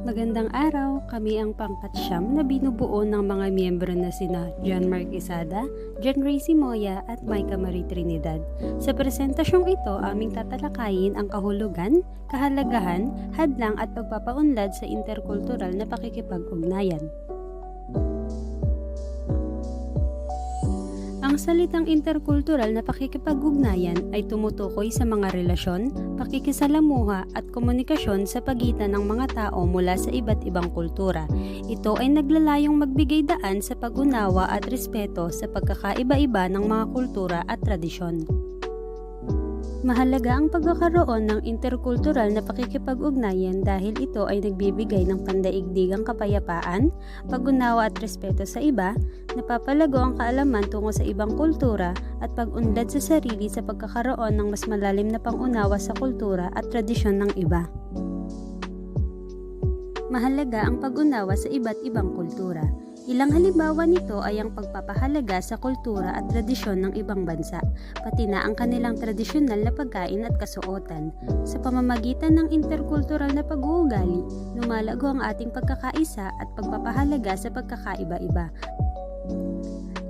Magandang araw, kami ang pangkatsyam na binubuo ng mga miyembro na sina John Mark Isada, John Ray Simoya at Micah Marie Trinidad. Sa presentasyong ito, aming tatalakayin ang kahulugan, kahalagahan, hadlang at pagpapaunlad sa interkultural na pakikipag-ugnayan. Ang salitang interkultural na pakikipag-ugnayan ay tumutukoy sa mga relasyon, pakikisalamuha at komunikasyon sa pagitan ng mga tao mula sa iba't ibang kultura. Ito ay naglalayong magbigay daan sa pag-unawa at respeto sa pagkakaiba-iba ng mga kultura at tradisyon. Mahalaga ang pagkakaroon ng interkultural na pakikipag-ugnayan dahil ito ay nagbibigay ng pandaigdigang kapayapaan, pag-unawa at respeto sa iba, napapalago ang kaalaman tungo sa ibang kultura at pag-unlad sa sarili sa pagkakaroon ng mas malalim na pangunawa sa kultura at tradisyon ng iba. Mahalaga ang pag-unawa sa iba't ibang kultura. Ilang halimbawa nito ay ang pagpapahalaga sa kultura at tradisyon ng ibang bansa, pati na ang kanilang tradisyonal na pagkain at kasuotan. Sa pamamagitan ng interkultural na pag-uugali, lumalago ang ating pagkakaisa at pagpapahalaga sa pagkakaiba-iba.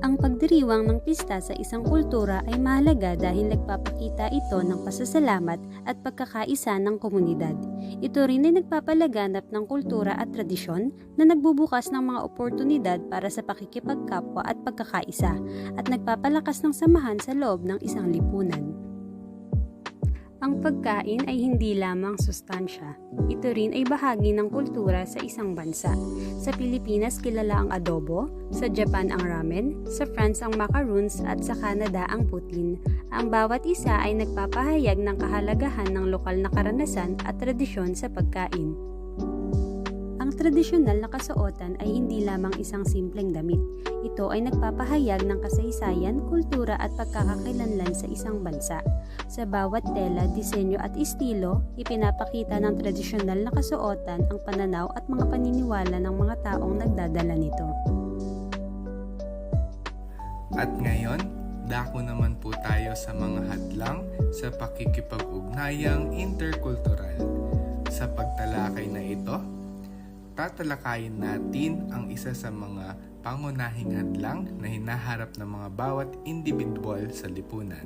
Ang pagdiriwang ng pista sa isang kultura ay mahalaga dahil nagpapakita ito ng pasasalamat at pagkakaisa ng komunidad. Ito rin ay nagpapalaganap ng kultura at tradisyon na nagbubukas ng mga oportunidad para sa pakikipagkapwa at pagkakaisa at nagpapalakas ng samahan sa loob ng isang lipunan. Ang pagkain ay hindi lamang sustansya. Ito rin ay bahagi ng kultura sa isang bansa. Sa Pilipinas kilala ang adobo, sa Japan ang ramen, sa France ang macaroons at sa Canada ang poutine. Ang bawat isa ay nagpapahayag ng kahalagahan ng lokal na karanasan at tradisyon sa pagkain. Ang tradisyonal na kasuotan ay hindi lamang isang simpleng damit. Ito ay nagpapahayag ng kasaysayan, kultura at pagkakakilanlan sa isang bansa. Sa bawat tela, disenyo at estilo, ipinapakita ng tradisyonal na kasuotan ang pananaw at mga paniniwala ng mga taong nagdadala nito. At ngayon, dako naman po tayo sa mga hadlang sa pakikipag-ugnayang interkultural. Sa pagtalakay na ito, tatalakayin natin ang isa sa mga pangunahing hadlang na hinaharap ng mga bawat individual sa lipunan.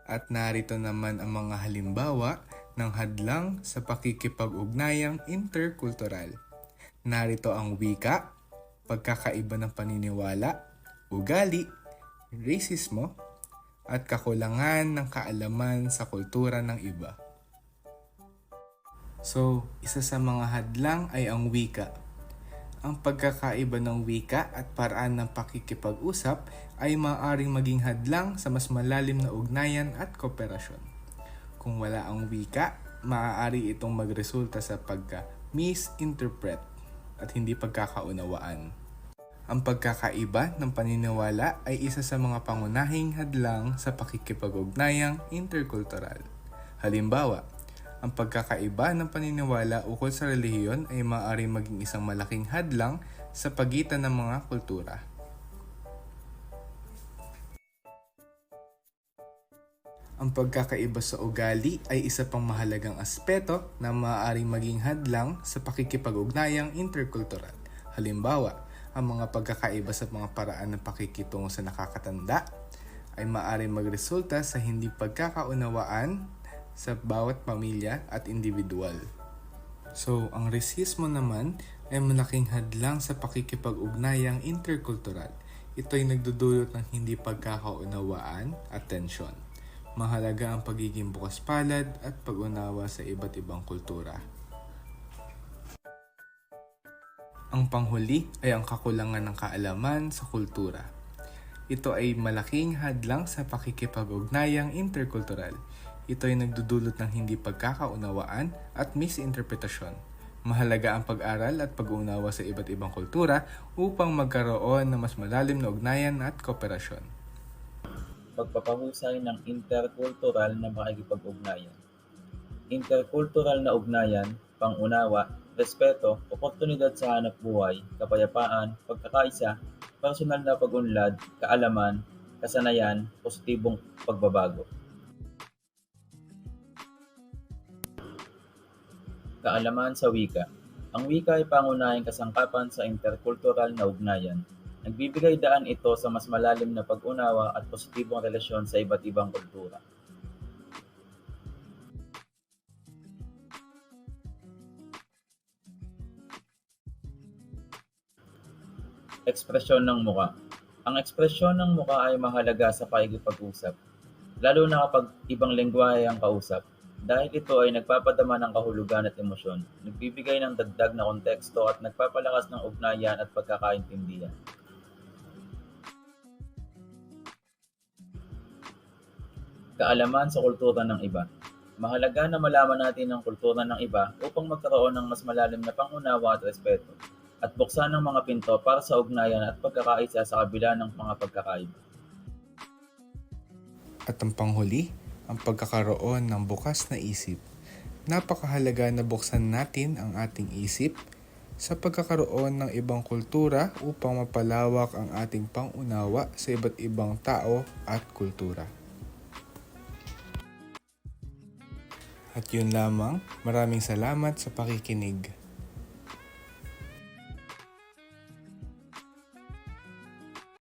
At narito naman ang mga halimbawa ng hadlang sa pakikipag-ugnayang interkultural. Narito ang wika, pagkakaiba ng paniniwala, ugali, rasismo, at kakulangan ng kaalaman sa kultura ng iba. So, isa sa mga hadlang ay ang wika. Ang pagkakaiba ng wika at paraan ng pakikipag-usap ay maaaring maging hadlang sa mas malalim na ugnayan at kooperasyon. Kung wala ang wika, maaari itong magresulta sa pagka-misinterpret at hindi pagkakaunawaan. Ang pagkakaiba ng paniniwala ay isa sa mga pangunahing hadlang sa pakikipag-ugnayang interkultural. Halimbawa, ang pagkakaiba ng paniniwala ukol sa relihiyon ay maaaring maging isang malaking hadlang sa pagitan ng mga kultura. Ang pagkakaiba sa ugali ay isa pang mahalagang aspeto na maaaring maging hadlang sa pakikipag-ugnayang interkultural. Halimbawa, ang mga pagkakaiba sa mga paraan ng pakikitungo sa nakakatanda ay maaaring magresulta sa hindi pagkakaunawaan sa bawat pamilya at individual. So, ang rasismo naman ay malaking hadlang sa pakikipag-ugnayang interkultural. Ito ay nagdudulot ng hindi pagkakaunawaan at tensyon. Mahalaga ang pagiging bukas palad at pag-unawa sa iba't ibang kultura. Ang panghuli ay ang kakulangan ng kaalaman sa kultura. Ito ay malaking hadlang sa pakikipag-ugnayang interkultural. Ito ay nagdudulot ng hindi pagkakaunawaan at misinterpretasyon. Mahalaga ang pag-aral at pag-uunawa sa iba't ibang kultura upang magkaroon ng mas malalim na ugnayan at kooperasyon. Pagpapahusay ng interkultural na makikipag-ugnayan. Interkultural na ugnayan, pangunawa, respeto, oportunidad sa hanap buhay, kapayapaan, pagkakaisa, personal na pag-unlad, kaalaman, kasanayan, positibong pagbabago. Kaalaman sa wika. Ang wika ay pangunahing kasangkapan sa interkultural na ugnayan. Nagbibigay daan ito sa mas malalim na pag-unawa at positibong relasyon sa iba't ibang kultura. Ekspresyon ng muka. Ang ekspresyon ng muka ay mahalaga sa pakikipag-usap, lalo na kapag ibang lengguwahe ang kausap, dahil ito ay nagpapadama ng kahulugan at emosyon, nagbibigay ng dagdag na konteksto at nagpapalakas ng ugnayan at pagkakaintindihan. Kaalaman sa kultura ng iba. Mahalaga na malaman natin ang kultura ng iba upang magkaroon ng mas malalim na pangunawa at respeto, at buksan ng mga pinto para sa ugnayan at pagkakaisa sa kabila ng mga pagkakaiba. At ang panghuli, ang pagkakaroon ng bukas na isip. Napakahalaga na buksan natin ang ating isip sa pagkakaroon ng ibang kultura upang mapalawak ang ating pangunawa sa iba't ibang tao at kultura. At yun lamang, maraming salamat sa pakikinig.